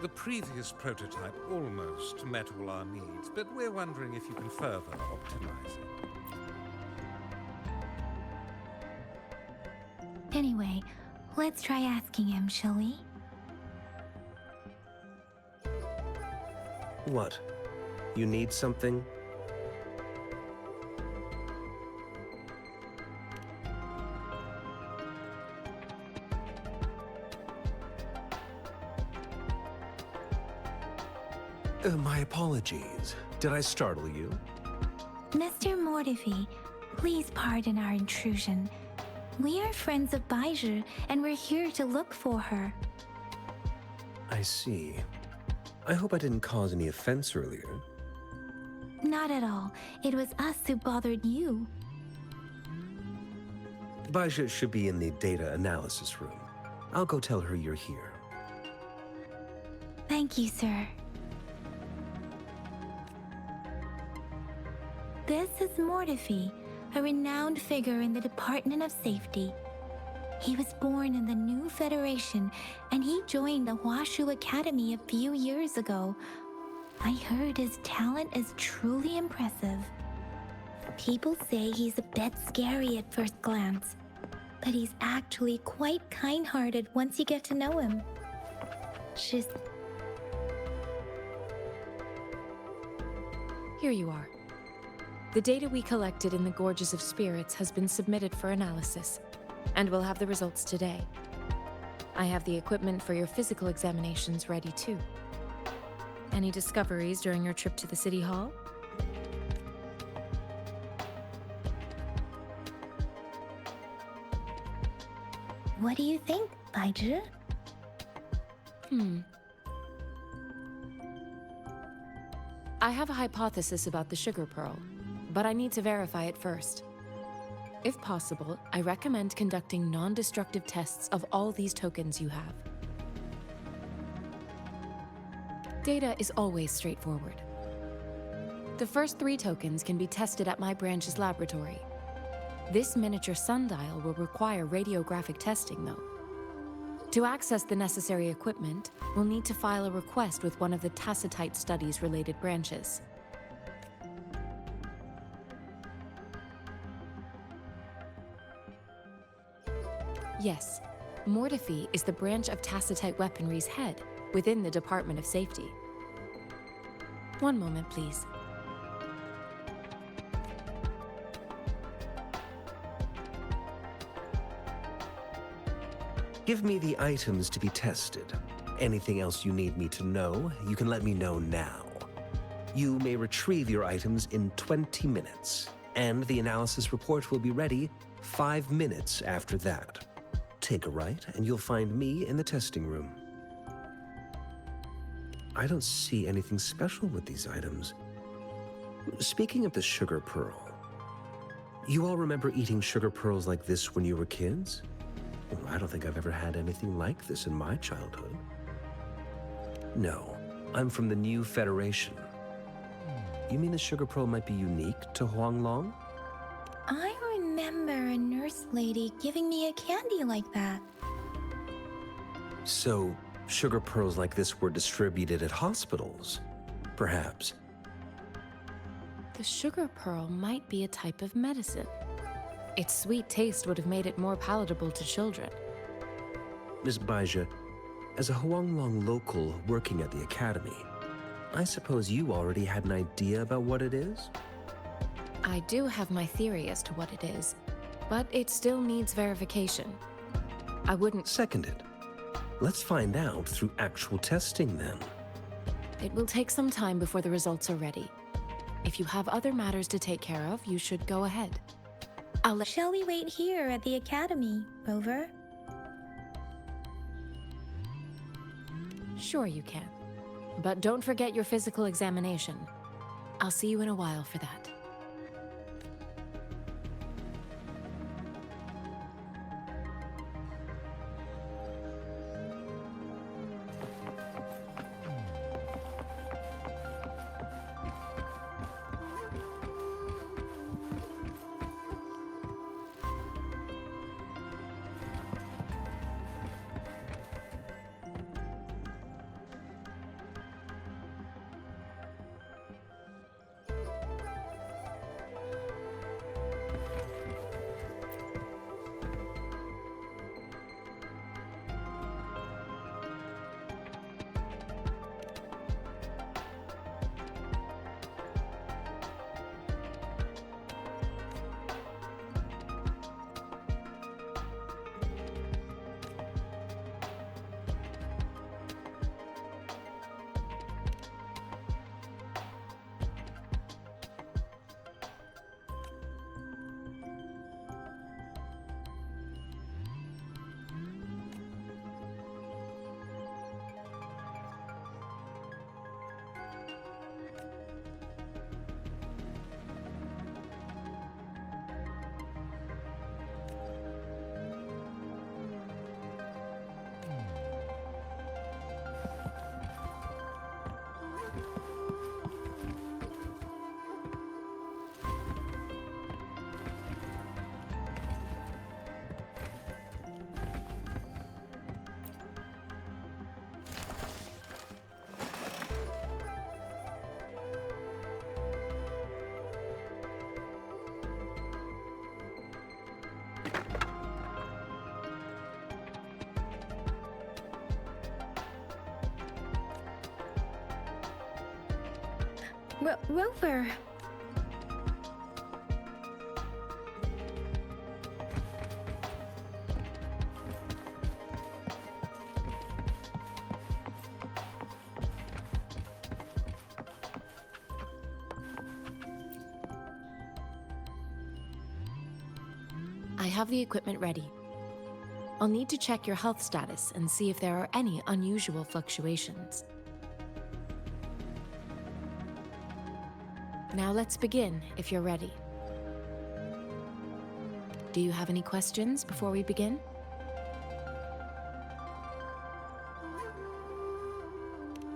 The previous prototype almost met all our needs, but we're wondering if you can further optimize it. Anyway, let's try asking him, shall we? What? You need something? My apologies. Did I startle you? Mr. Mortefi, please pardon our intrusion. We are friends of Baizhi, and we're here to look for her. I see. I hope I didn't cause any offense earlier. Not at all. It was us who bothered you. Baizhi should be in the data analysis room. I'll go tell her you're here. Thank you, sir. This is Mortefi, a renowned figure in the Department of Safety. He was born in the new Federation, and he joined the Huashu Academy a few years ago. I heard his talent is truly impressive. People say he's a bit scary at first glance, but he's actually quite kind-hearted once you get to know him. Just... Here you are. The data we collected in the Gorges of Spirits has been submitted for analysis, and we'll have the results today. I have the equipment for your physical examinations ready too. Any discoveries during your trip to the City Hall? What do you think, Baizhi? I have a hypothesis about the sugar pearl, but I need to verify it first. If possible, I recommend conducting non-destructive tests of all these tokens you have. Data is always straightforward. The first 3 tokens can be tested at my branch's laboratory. This miniature sundial will require radiographic testing, though. To access the necessary equipment, we'll need to file a request with one of the Tacitite Studies-related branches. Yes, Mortefi is the branch of Tacitite Weaponry's head within the Department of Safety. One moment, please. Give me the items to be tested. Anything else you need me to know, you can let me know now. You may retrieve your items in 20 minutes, and the analysis report will be ready 5 minutes after that. Take a right, and you'll find me in the testing room. I don't see anything special with these items. Speaking of the sugar pearl, you all remember eating sugar pearls like this when you were kids? Well, I don't think I've ever had anything like this in my childhood. No, I'm from the new Federation. You mean the sugar pearl might be unique to Huanglong? I remember a nurse lady giving me a candy like that. So, sugar pearls like this were distributed at hospitals, perhaps. The sugar pearl might be a type of medicine. Its sweet taste would have made it more palatable to children. Miss Baizhi, as a Huanglong local working at the Academy, I suppose you already had an idea about what it is? I do have my theory as to what it is, but it still needs verification. I wouldn't... Seconded. Let's find out through actual testing then. It will take some time before the results are ready. If you have other matters to take care of, you should go ahead. Shall we wait here at the Academy, Rover? Sure you can. But don't forget your physical examination. I'll see you in a while for that. Rover. I have the equipment ready. I'll need to check your health status and see if there are any unusual fluctuations. Now let's begin, if you're ready. Do you have any questions before we begin?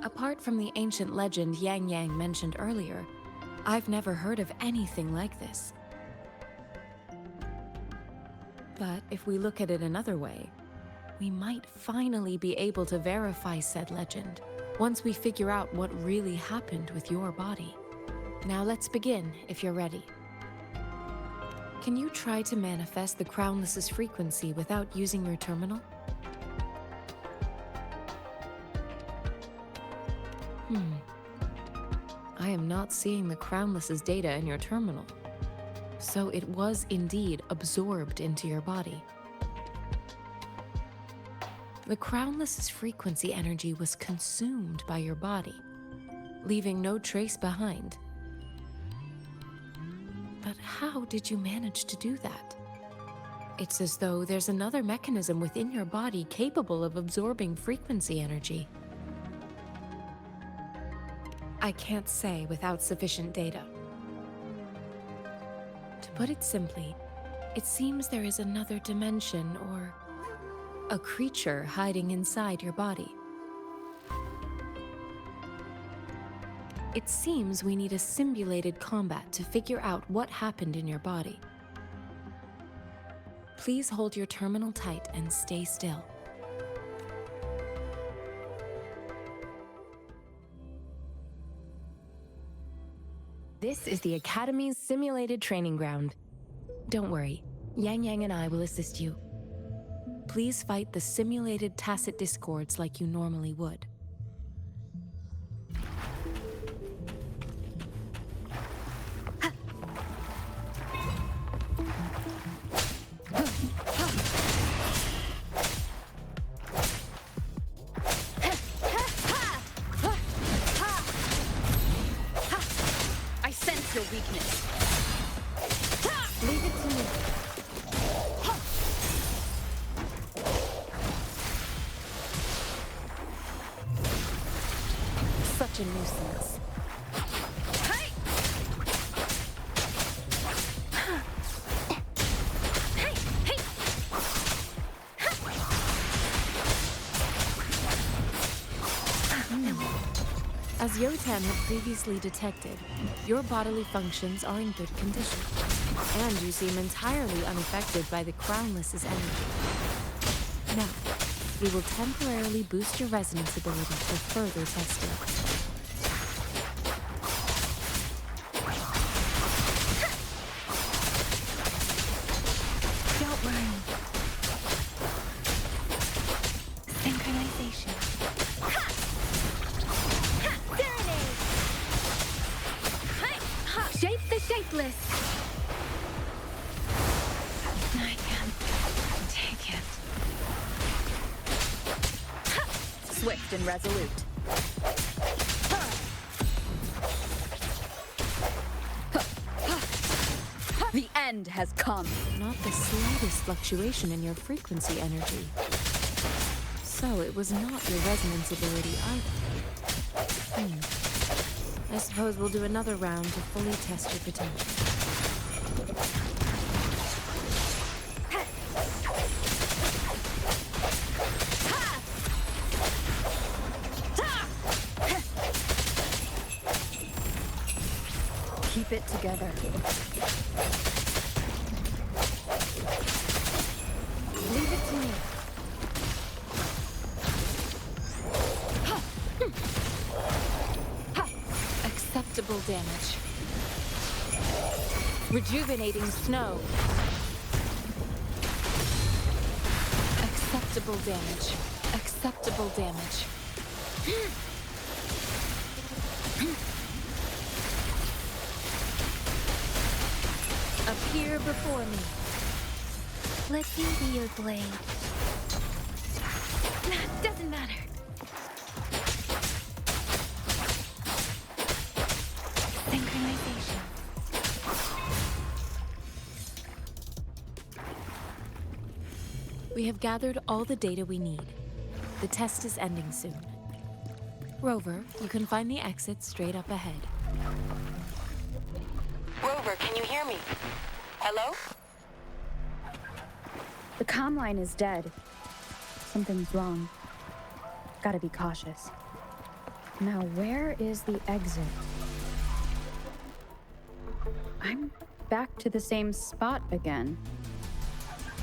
Apart from the ancient legend Yang Yang mentioned earlier, I've never heard of anything like this. But if we look at it another way, we might finally be able to verify said legend once we figure out what really happened with your body. Now let's begin, if you're ready. Can you try to manifest the Crownless's frequency without using your terminal? I am not seeing the Crownless's data in your terminal. So it was indeed absorbed into your body. The Crownless's frequency energy was consumed by your body, leaving no trace behind. But how did you manage to do that? It's as though there's another mechanism within your body capable of absorbing frequency energy. I can't say without sufficient data. To put it simply, it seems there is another dimension or a creature hiding inside your body. It seems we need a simulated combat to figure out what happened in your body. Please hold your terminal tight and stay still. This is the Academy's simulated training ground. Don't worry, Yang Yang and I will assist you. Please fight the simulated tacit discords like you normally would. I sense your weakness. Leave it to me. Such a nuisance. Hey! Hey! Hey! As Yotan had previously detected, your bodily functions are in good condition, and you seem entirely unaffected by the Crownless's energy. Now, we will temporarily boost your resonance ability for further testing. Don't worry. Synchronization. Shape the shapeless. I can't take it. Swift and resolute. The end has come. Not the slightest fluctuation in your frequency energy. So it was not your resonance ability either. I suppose we'll do another round to fully test your potential. Keep it together. Leave it to me. Acceptable damage. Rejuvenating snow. Acceptable damage. Acceptable damage. Appear before me. Let me be your blade. Doesn't matter. Synchronization. We have gathered all the data we need. The test is ending soon. Rover, you can find the exit straight up ahead. Rover, can you hear me? Hello? The comm line is dead. Something's wrong. Gotta be cautious. Now, where is the exit? I'm back to the same spot again.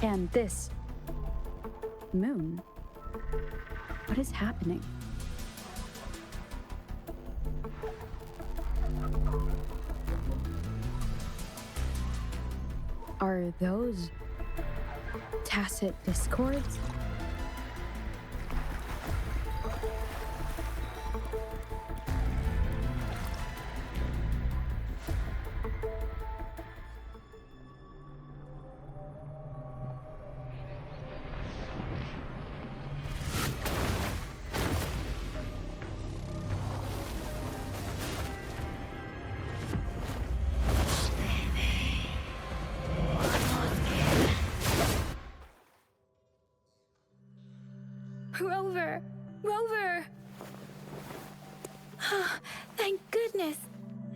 And this moon. What is happening? Are those tacit discords? Rover! Rover! Thank goodness.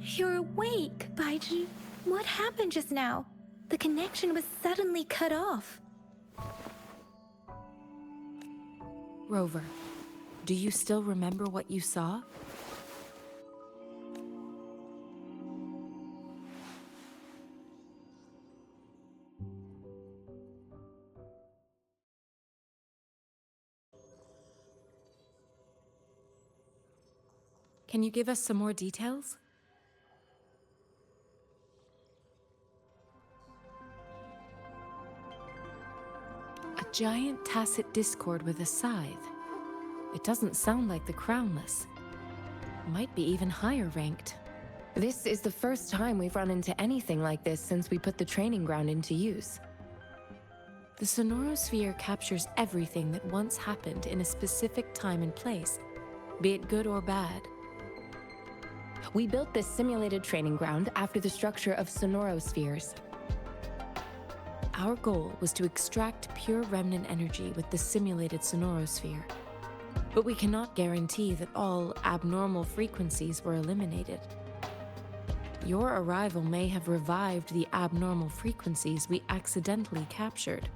You're awake, Baiji. What happened just now? The connection was suddenly cut off. Rover, do you still remember what you saw? Can you give us some more details? A giant tacit discord with a scythe. It doesn't sound like the Crownless. Might be even higher ranked. This is the first time we've run into anything like this since we put the training ground into use. The sonorosphere captures everything that once happened in a specific time and place, be it good or bad. We built this simulated training ground after the structure of sonorospheres. Our goal was to extract pure remnant energy with the simulated sonorosphere. But we cannot guarantee that all abnormal frequencies were eliminated. Your arrival may have revived the abnormal frequencies we accidentally captured.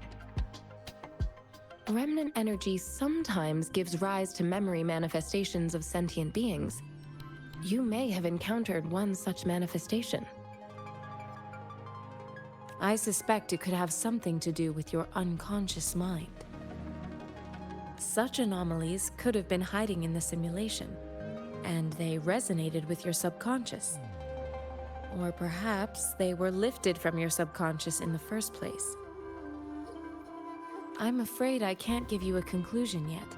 Remnant energy sometimes gives rise to memory manifestations of sentient beings. You may have encountered one such manifestation. I suspect it could have something to do with your unconscious mind. Such anomalies could have been hiding in the simulation, and they resonated with your subconscious. Or perhaps they were lifted from your subconscious in the first place. I'm afraid I can't give you a conclusion yet.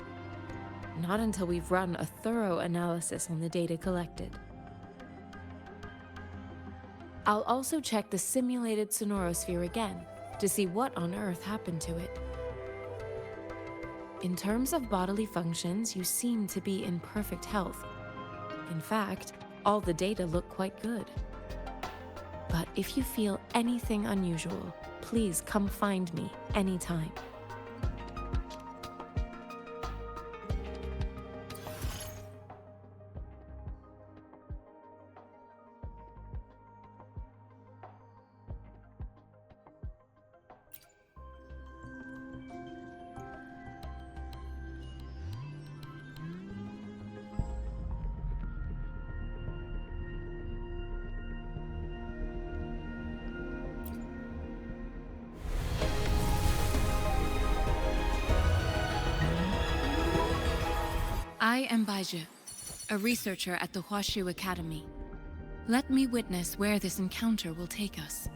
Not until we've run a thorough analysis on the data collected. I'll also check the simulated sonorosphere again to see what on earth happened to it. In terms of bodily functions, you seem to be in perfect health. In fact, all the data look quite good. But if you feel anything unusual, please come find me anytime. I am Baiju, a researcher at the Huashu Academy. Let me witness where this encounter will take us.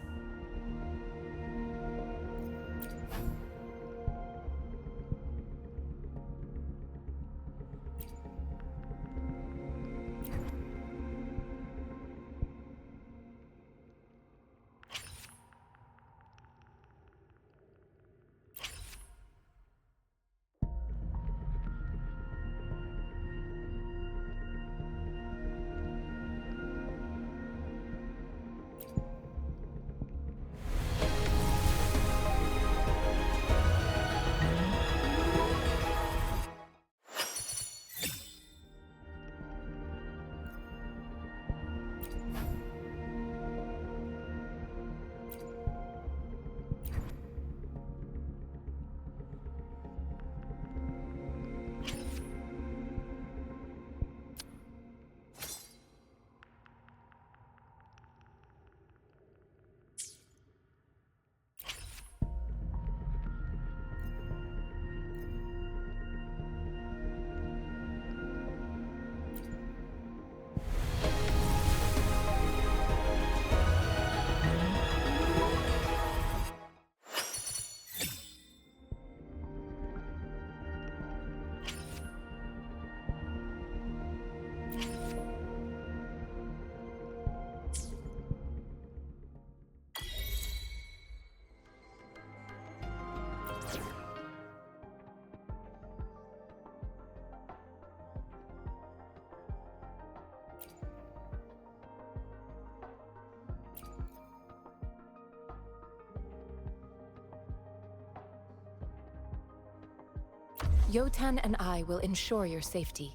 Yotan and I will ensure your safety.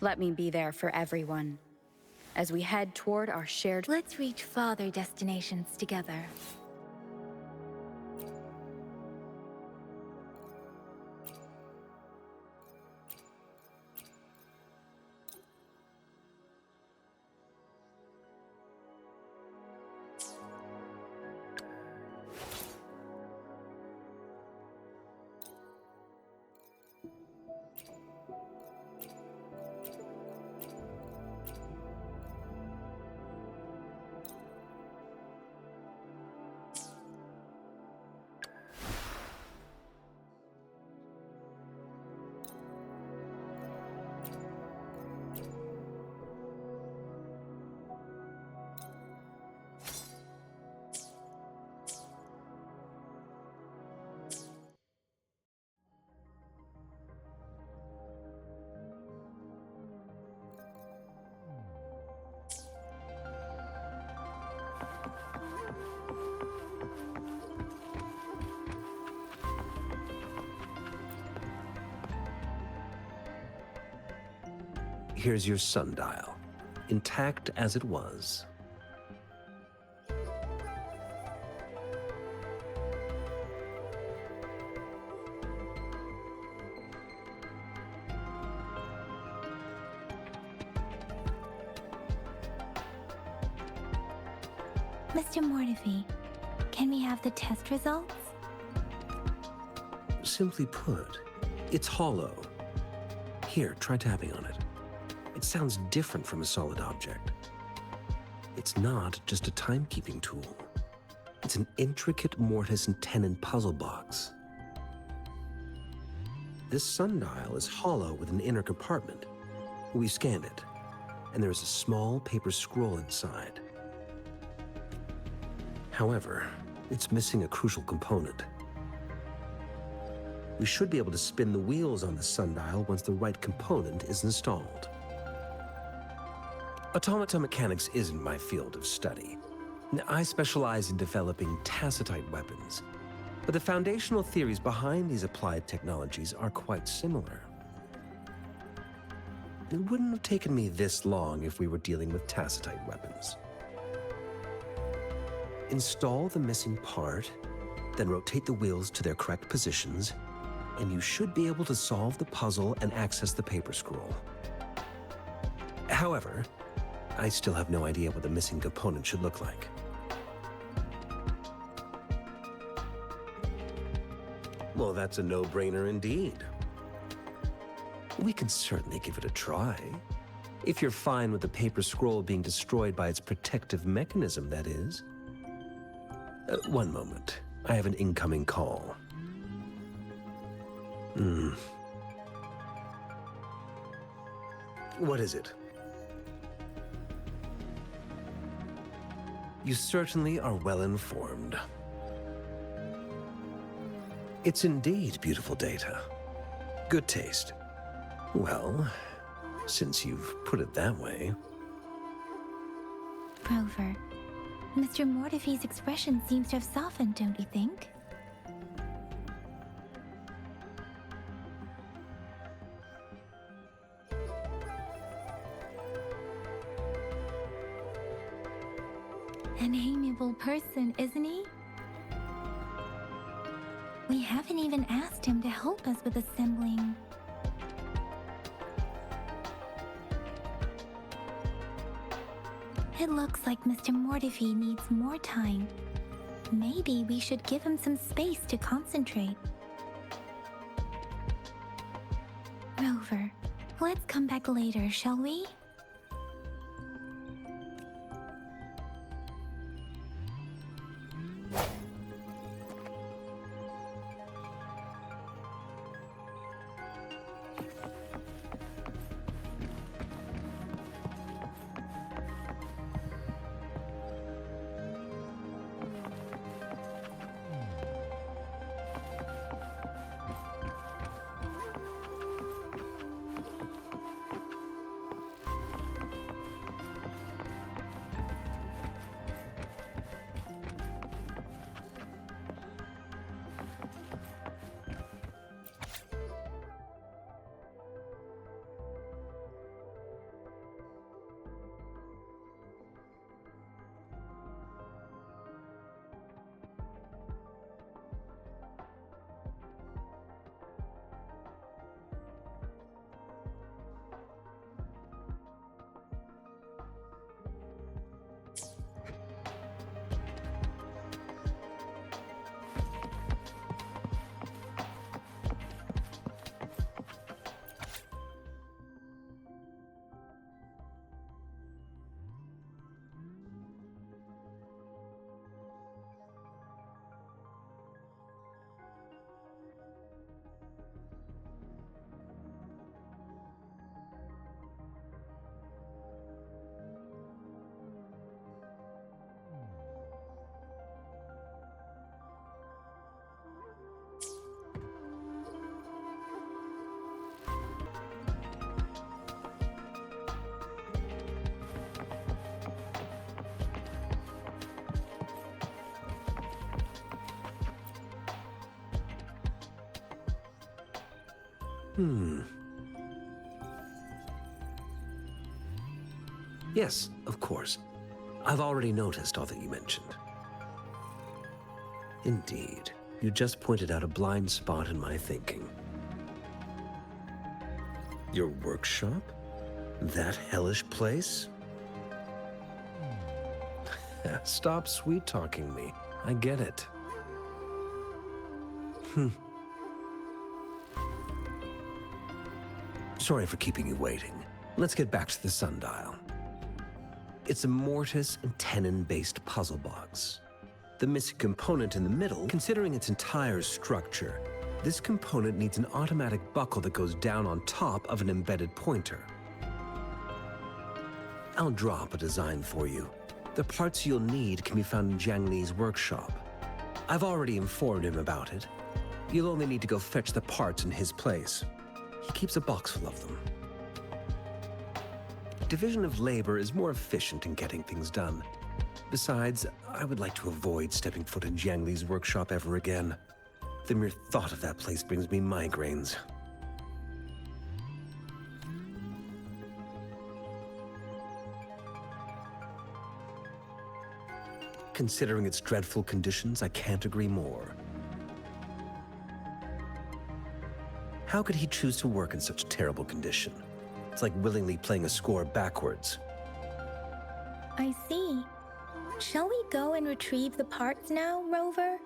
Let me be there for everyone as we head toward our shared... Let's reach farther destinations together. Here's your sundial, intact as it was. Mr. Mortefi, can we have the test results? Simply put, it's hollow. Here, try tapping on it. It sounds different from a solid object. It's not just a timekeeping tool. It's an intricate mortise and tenon puzzle box. This sundial is hollow with an inner compartment. We scanned it, and there is a small paper scroll inside. However, it's missing a crucial component. We should be able to spin the wheels on the sundial once the right component is installed. Automata mechanics isn't my field of study. I specialize in developing tacitite weapons, but the foundational theories behind these applied technologies are quite similar. It wouldn't have taken me this long if we were dealing with tacitite weapons. Install the missing part, then rotate the wheels to their correct positions, and you should be able to solve the puzzle and access the paper scroll. However, I still have no idea what the missing component should look like. Well, that's a no-brainer indeed. We can certainly give it a try. If you're fine with the paper scroll being destroyed by its protective mechanism, that is. One moment. I have an incoming call. What is it? You certainly are well informed. It's indeed beautiful data. Good taste. Well, since you've put it that way. Rover, Mr. Mortefi's expression seems to have softened, don't you think? An amiable person, isn't he? We haven't even asked him to help us with assembling. It looks like Mr. Mortefi needs more time. Maybe we should give him some space to concentrate. Rover, let's come back later, shall we? Yes, of course. I've already noticed all that you mentioned. Indeed, you just pointed out a blind spot in my thinking. Your workshop? That hellish place? Stop sweet-talking me. I get it. Sorry for keeping you waiting. Let's get back to the sundial. It's a mortise and tenon-based puzzle box. The missing component in the middle, considering its entire structure, this component needs an automatic buckle that goes down on top of an embedded pointer. I'll draw up a design for you. The parts you'll need can be found in Jiang Li's workshop. I've already informed him about it. You'll only need to go fetch the parts in his place. He keeps a box full of them. Division of labor is more efficient in getting things done. Besides, I would like to avoid stepping foot in Jiang Li's workshop ever again. The mere thought of that place brings me migraines. Considering its dreadful conditions, I can't agree more. How could he choose to work in such terrible condition? It's like willingly playing a score backwards. I see. Shall we go and retrieve the parts now, Rover?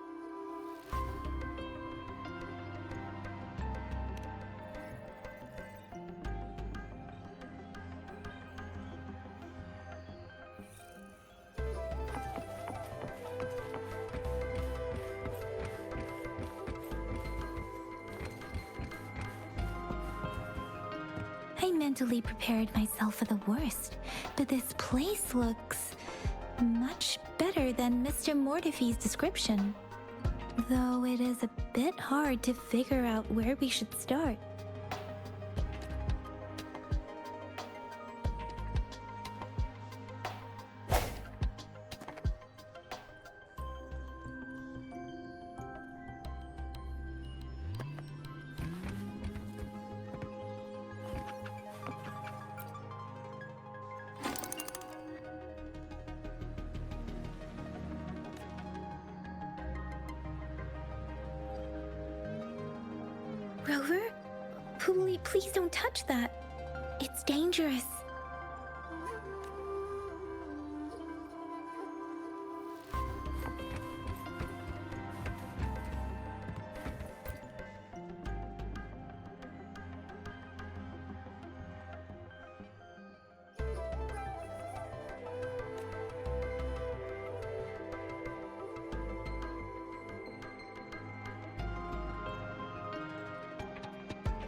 I mentally prepared myself for the worst, but this place looks much better than Mr. Mortefi's description. Though it is a bit hard to figure out where we should start. Rover? Please don't touch that. It's dangerous.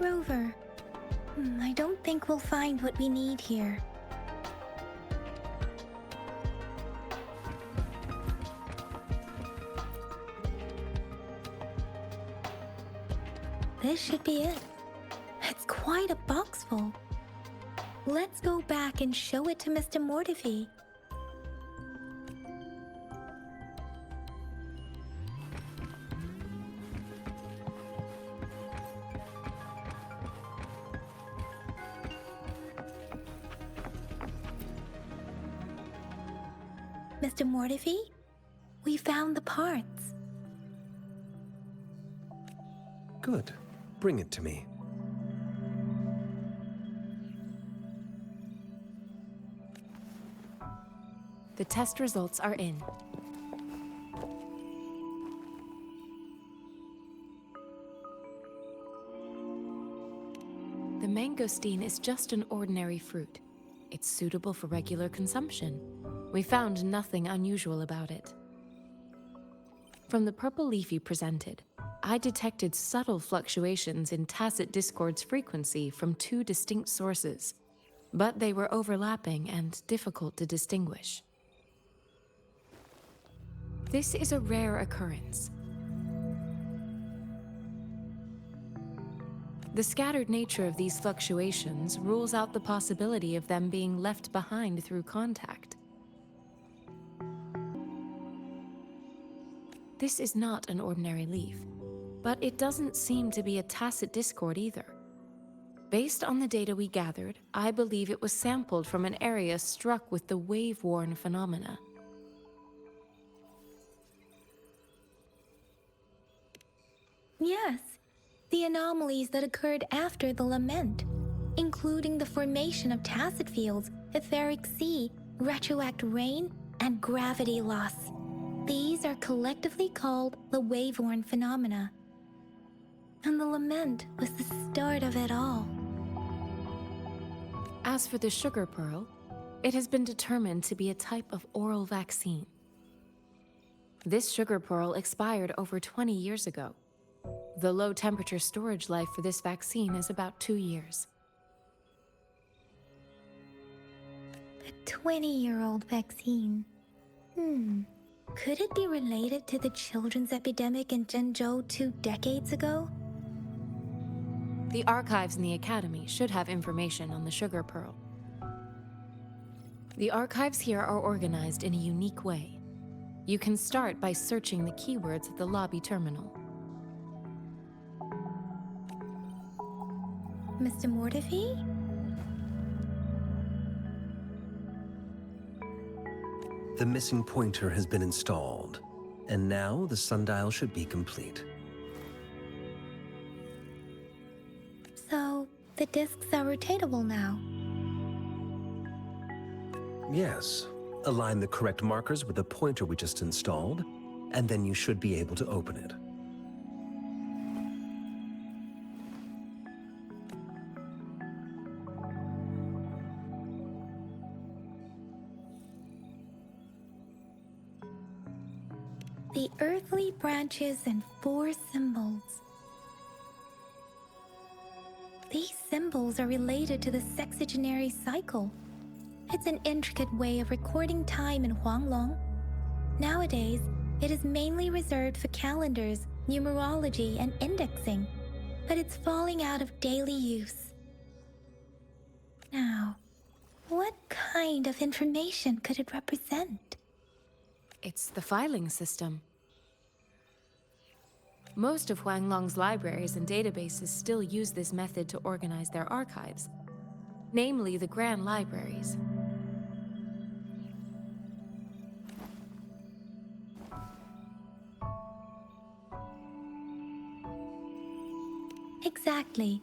Rover, I don't think we'll find what we need here. This should be it. It's quite a box full. Let's go back and show it to Mr. Mortefi. Mr. Mortefi, we found the parts. Good. Bring it to me. The test results are in. The mangosteen is just an ordinary fruit. It's suitable for regular consumption. We found nothing unusual about it. From the purple leaf you presented, I detected subtle fluctuations in tacit discord's frequency from two distinct sources, but they were overlapping and difficult to distinguish. This is a rare occurrence. The scattered nature of these fluctuations rules out the possibility of them being left behind through contact. This is not an ordinary leaf, but it doesn't seem to be a tacit discord either. Based on the data we gathered, I believe it was sampled from an area struck with the wave-worn phenomena. Yes, the anomalies that occurred after the lament, including the formation of tacit fields, etheric sea, retroact rain, and gravity loss. These are collectively called the wave-worn phenomena. And the lament was the start of it all. As for the sugar pearl, it has been determined to be a type of oral vaccine. This sugar pearl expired over 20 years ago. The low-temperature storage life for this vaccine is about 2 years. The 20-year-old vaccine. Could it be related to the children's epidemic in Zhengzhou 2 decades ago? The archives in the Academy should have information on the sugar pearl. The archives here are organized in a unique way. You can start by searching the keywords at the lobby terminal. Mr. Mortefi? The missing pointer has been installed, and now the sundial should be complete. So, the discs are rotatable now. Yes. Align the correct markers with the pointer we just installed, and then you should be able to open it. The earthly branches and 4 symbols. These symbols are related to the sexagenary cycle. It's an intricate way of recording time in Huanglong. Nowadays, it is mainly reserved for calendars, numerology, and indexing, but it's falling out of daily use. Now, what kind of information could it represent? It's the filing system. Most of Huanglong's libraries and databases still use this method to organize their archives, namely the Grand Libraries. Exactly.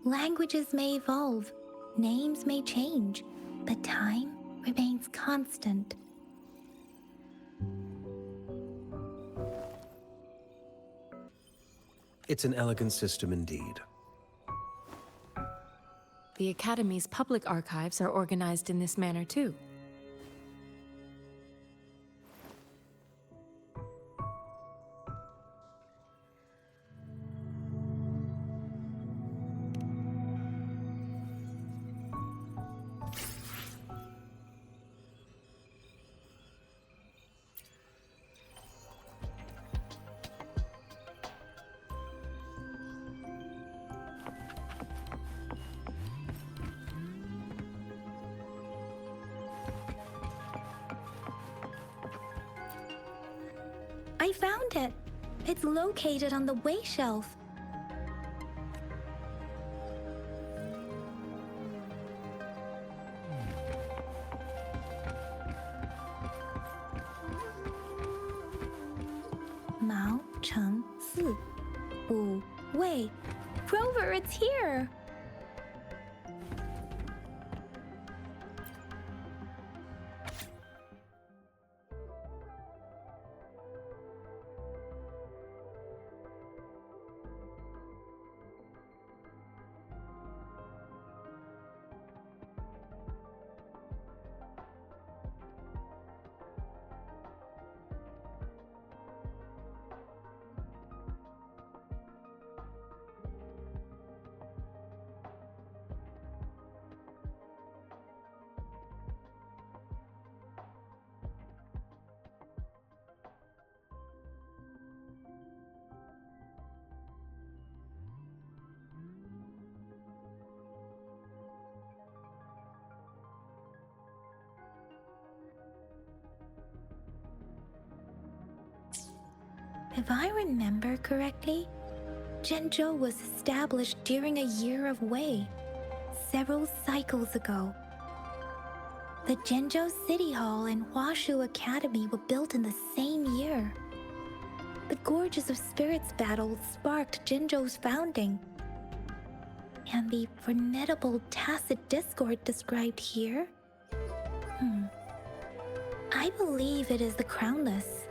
Languages may evolve, names may change, but time remains constant. It's an elegant system indeed. The Academy's public archives are organized in this manner too. I found it. It's located on the way shelf. Mao Cheng Si, Wu Wei. Grover, it's here! If I remember correctly, Zhenzhou was established during a year of Wei, several cycles ago. The Zhenzhou City Hall and Huashu Academy were built in the same year. The Gorges of Spirits battle sparked Zhenzhou's founding. And the formidable tacit discord described here? I believe it is the Crownless.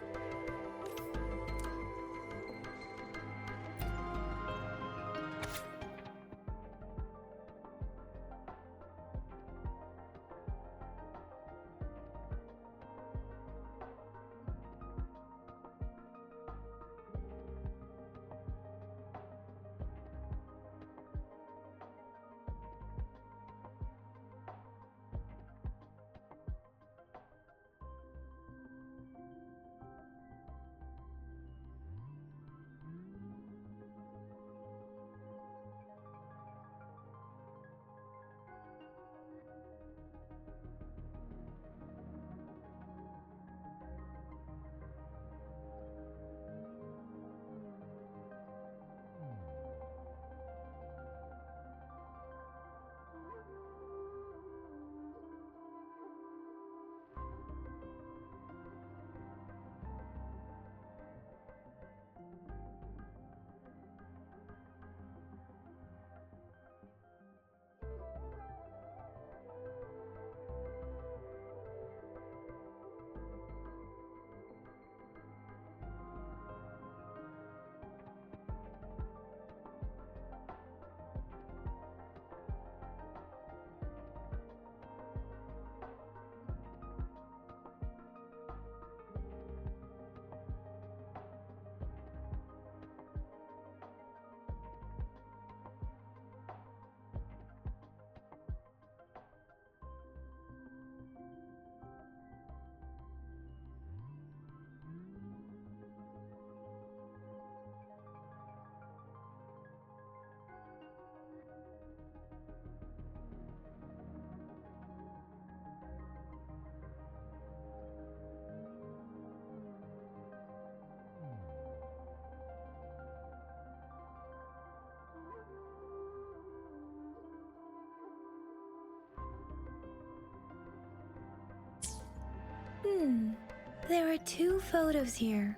There are 2 photos here.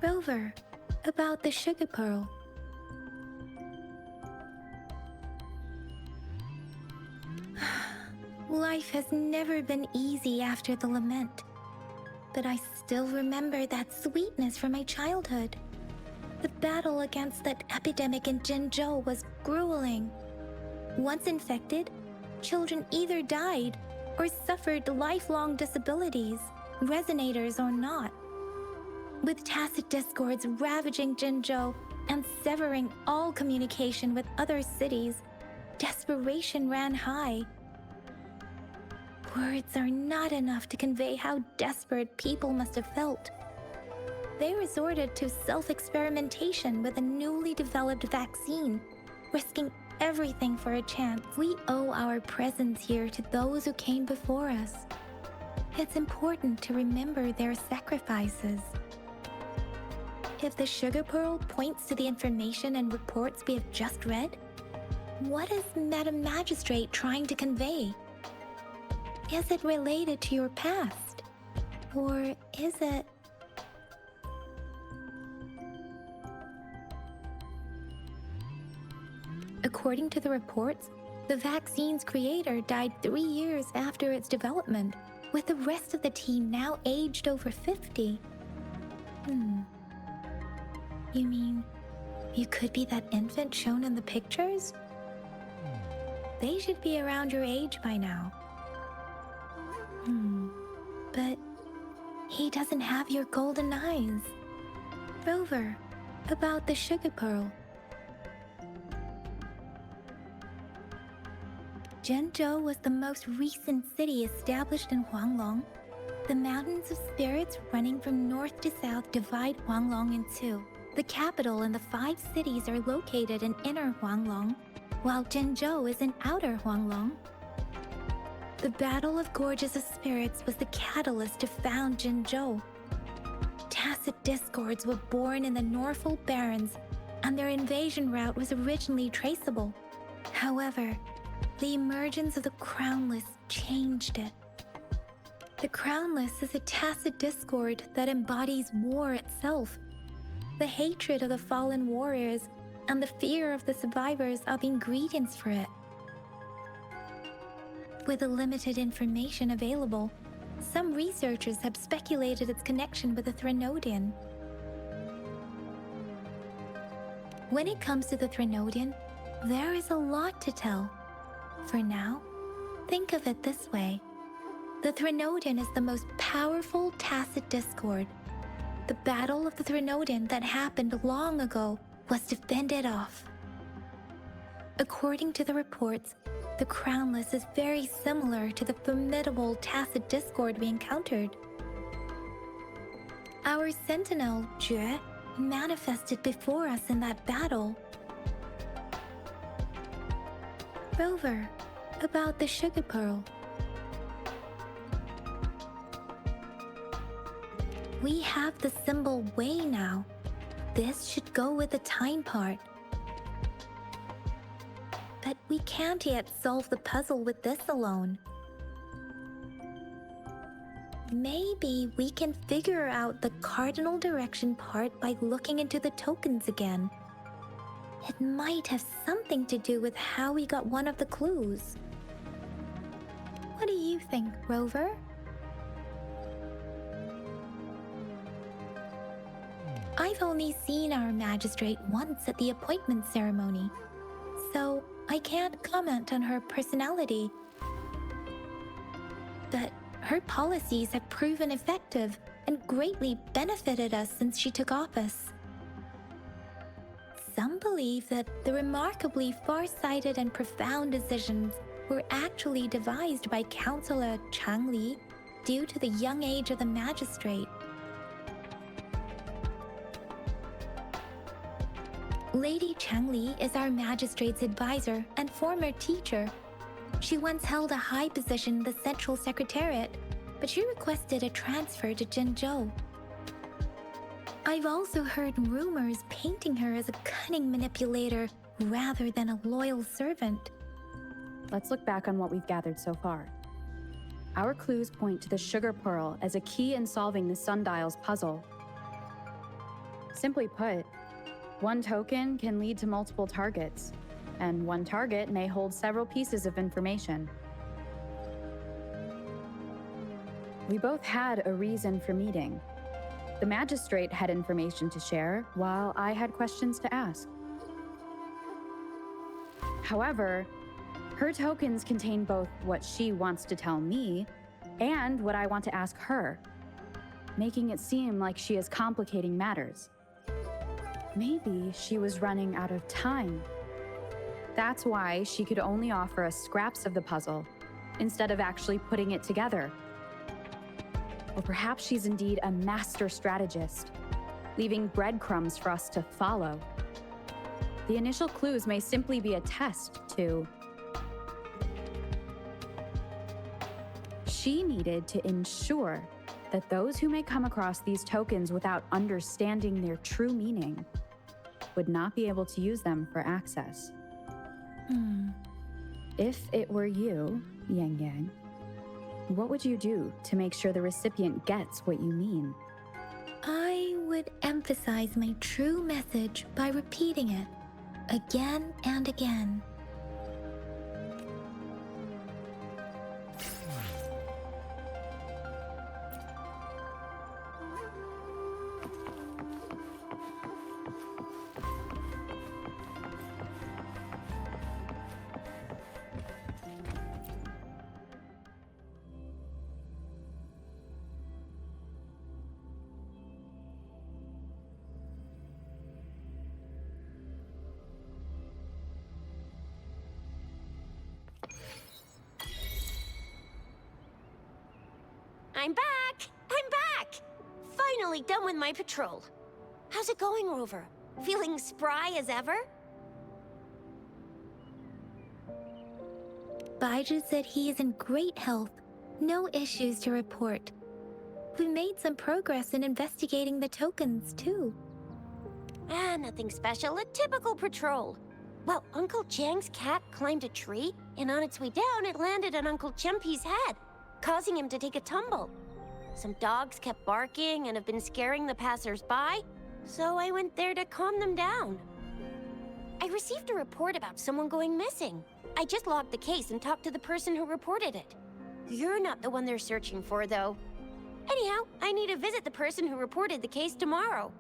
Rover, about the sugar pearl. Life has never been easy after the lament, but I still remember that sweetness from my childhood. The battle against that epidemic in Jinzhou was grueling. Once infected, children either died or suffered lifelong disabilities, resonators or not. With tacit discords ravaging Jinzhou and severing all communication with other cities, desperation ran high. Words are not enough to convey how desperate people must have felt. They resorted to self-experimentation with a newly developed vaccine, risking everything for a chance. We owe our presence here to those who came before us. It's important to remember their sacrifices. If the sugar pearl points to the information and reports we have just read, what is Madam Magistrate trying to convey? Is it related to your past? Or is it... According to the reports, the vaccine's creator died 3 years after its development, with the rest of the team now aged over 50. You mean, you could be that infant shown in the pictures? They should be around your age by now. But he doesn't have your golden eyes. Rover, about the sugar pearl. Jinzhou was the most recent city established in Huanglong. The mountains of spirits running from north to south divide Huanglong in 2. The capital and the 5 cities are located in inner Huanglong, while Jinzhou is in outer Huanglong. The Battle of Gorges of Spirits was the catalyst to found Jinzhou. Tacit discords were born in the Norfolk Barrens, and their invasion route was originally traceable. However, the emergence of the Crownless changed it. The Crownless is a tacit discord that embodies war itself. The hatred of the fallen warriors and the fear of the survivors are the ingredients for it. With the limited information available, some researchers have speculated its connection with the Threnodian. When it comes to the Threnodian, there is a lot to tell. For now, think of it this way. The Threnodian is the most powerful tacit discord. The Battle of the Threnodian that happened long ago was to fend it off. According to the reports, the Crownless is very similar to the formidable tacit discord we encountered. Our sentinel, Jue, manifested before us in that battle. Rover, about the sugar pearl. We have the symbol Wei now. This should go with the time part. But we can't yet solve the puzzle with this alone. Maybe we can figure out the cardinal direction part by looking into the tokens again. It might have something to do with how we got one of the clues. What do you think, Rover? I've only seen our magistrate once at the appointment ceremony, so I can't comment on her personality. But her policies have proven effective and greatly benefited us since she took office. Some believe that the remarkably far-sighted and profound decisions were actually devised by Counselor Changli due to the young age of the magistrate. Lady Changli is our magistrate's advisor and former teacher. She once held a high position in the Central Secretariat, but she requested a transfer to Zhengzhou. I've also heard rumors painting her as a cunning manipulator rather than a loyal servant. Let's look back on what we've gathered so far. Our clues point to the sugar pearl as a key in solving the sundial's puzzle. Simply put, one token can lead to multiple targets, and one target may hold several pieces of information. We both had a reason for meeting. The magistrate had information to share, while I had questions to ask. However, her tokens contain both what she wants to tell me and what I want to ask her, making it seem like she is complicating matters. Maybe she was running out of time. That's why she could only offer us scraps of the puzzle, instead of actually putting it together. Or perhaps she's indeed a master strategist, leaving breadcrumbs for us to follow. The initial clues may simply be a test to... She needed to ensure that those who may come across these tokens without understanding their true meaning would not be able to use them for access. If it were you, Yang Yang, what would you do to make sure the recipient gets what you mean? I would emphasize my true message by repeating it again and again. I'm back! I'm back! Finally done with my patrol. How's it going, Rover? Feeling spry as ever? Baiju said he is in great health. No issues to report. We made some progress in investigating the tokens, too. Nothing special. A typical patrol. Well, Uncle Chang's cat climbed a tree, and on its way down, it landed on Uncle Chempi's head, causing him to take a tumble. Some dogs kept barking and have been scaring the passers-by, so I went there to calm them down. I received a report about someone going missing. I just logged the case and talked to the person who reported it. You're not the one they're searching for, though. Anyhow, I need to visit the person who reported the case tomorrow.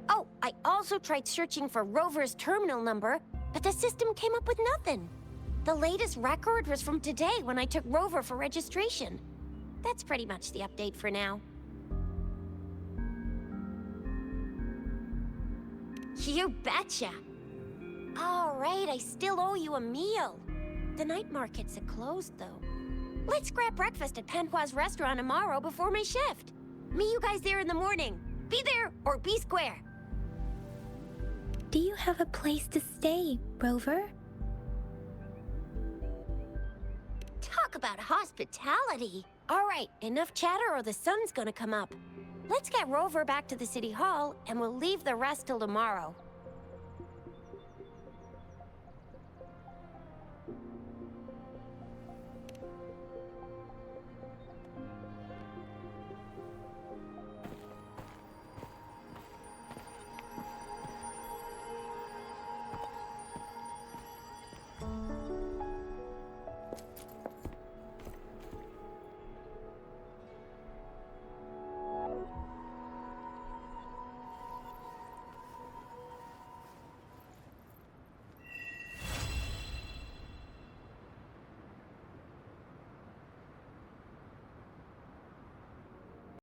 Oh, I also tried searching for Rover's terminal number, but the system came up with nothing. The latest record was from today when I took Rover for registration. That's pretty much the update for now. You betcha! All right, I still owe you a meal. The night markets are closed, though. Let's grab breakfast at Panhua's restaurant tomorrow before my shift. Meet you guys there in the morning. Be there or be square. Do you have a place to stay, Rover? Talk about hospitality. All right, enough chatter or the sun's gonna come up. Let's get Rover back to the city hall and we'll leave the rest till tomorrow.